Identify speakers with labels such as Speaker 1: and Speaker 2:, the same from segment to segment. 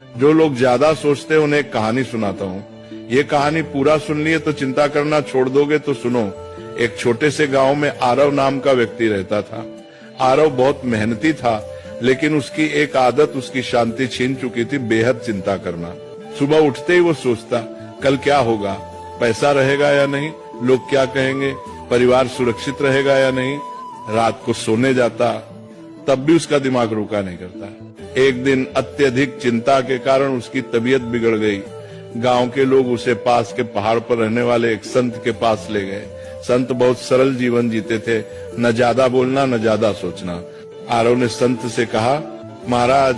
Speaker 1: जो लोग ज्यादा सोचते हैं उन्हें एक कहानी सुनाता हूँ। ये कहानी पूरा सुन लिए तो चिंता करना छोड़ दोगे तो सुनो। एक छोटे से गांव में आरव नाम का व्यक्ति रहता था। आरव बहुत मेहनती था, लेकिन उसकी एक आदत उसकी शांति छीन चुकी थी, बेहद चिंता करना। सुबह उठते ही वो सोचता, कल क्या होगा, पैसा रहेगा या नहीं, लोग क्या कहेंगे, परिवार सुरक्षित रहेगा या नहीं। रात को सोने जाता, तब भी उसका दिमाग रुका नहीं करता। एक दिन अत्यधिक चिंता के कारण उसकी तबीयत बिगड़ गई। गांव के लोग उसे पास के पहाड़ पर रहने वाले एक संत के पास ले गए। संत बहुत सरल जीवन जीते थे, न ज्यादा बोलना न ज्यादा सोचना। आरव ने संत से कहा, महाराज,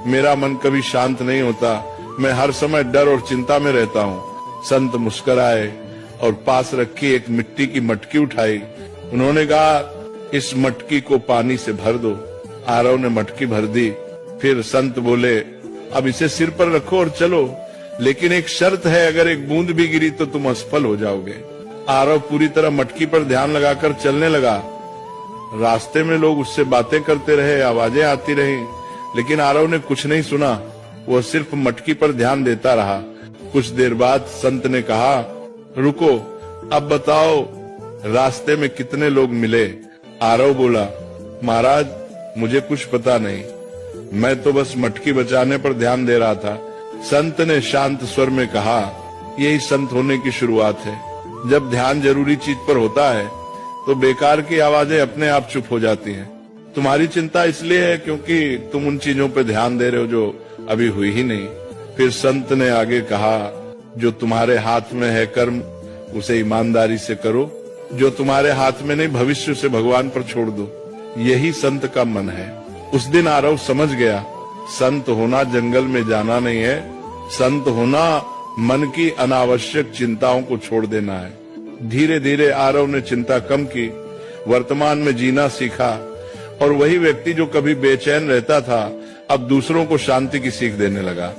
Speaker 1: मेरा मन कभी शांत नहीं होता, मैं हर समय डर और चिंता में रहता हूँ। संत मुस्कुराए और पास रखी एक मिट्टी की मटकी उठाई। उन्होंने कहा, इस मटकी को पानी से भर दो। आरव ने मटकी भर दी। फिर संत बोले, अब इसे सिर पर रखो और चलो, लेकिन एक शर्त है, अगर एक बूंद भी गिरी तो तुम असफल हो जाओगे। आरव पूरी तरह मटकी पर ध्यान लगाकर चलने लगा। रास्ते में लोग उससे बातें करते रहे, आवाजें आती रही, लेकिन आरव ने कुछ नहीं सुना। वो सिर्फ मटकी पर ध्यान देता रहा। कुछ देर बाद संत ने कहा, रुको, अब बताओ रास्ते में कितने लोग मिले। आरव बोला, महाराज, मुझे कुछ पता नहीं, मैं तो बस मटकी बचाने पर ध्यान दे रहा था। संत ने शांत स्वर में कहा, यही संत होने की शुरुआत है। जब ध्यान जरूरी चीज पर होता है तो बेकार की आवाजें अपने आप चुप हो जाती हैं। तुम्हारी चिंता इसलिए है क्योंकि तुम उन चीजों पर ध्यान दे रहे हो जो अभी हुई ही नहीं। फिर संत ने आगे कहा, जो तुम्हारे हाथ में है कर्म, उसे ईमानदारी से करो। जो तुम्हारे हाथ में नहीं, भविष्य से भगवान पर छोड़ दो। यही संत का मन है। उस दिन आरव समझ गया, संत होना जंगल में जाना नहीं है, संत होना मन की अनावश्यक चिंताओं को छोड़ देना है। धीरे धीरे आरव ने चिंता कम की, वर्तमान में जीना सीखा, और वही व्यक्ति जो कभी बेचैन रहता था अब दूसरों को शांति की सीख देने लगा।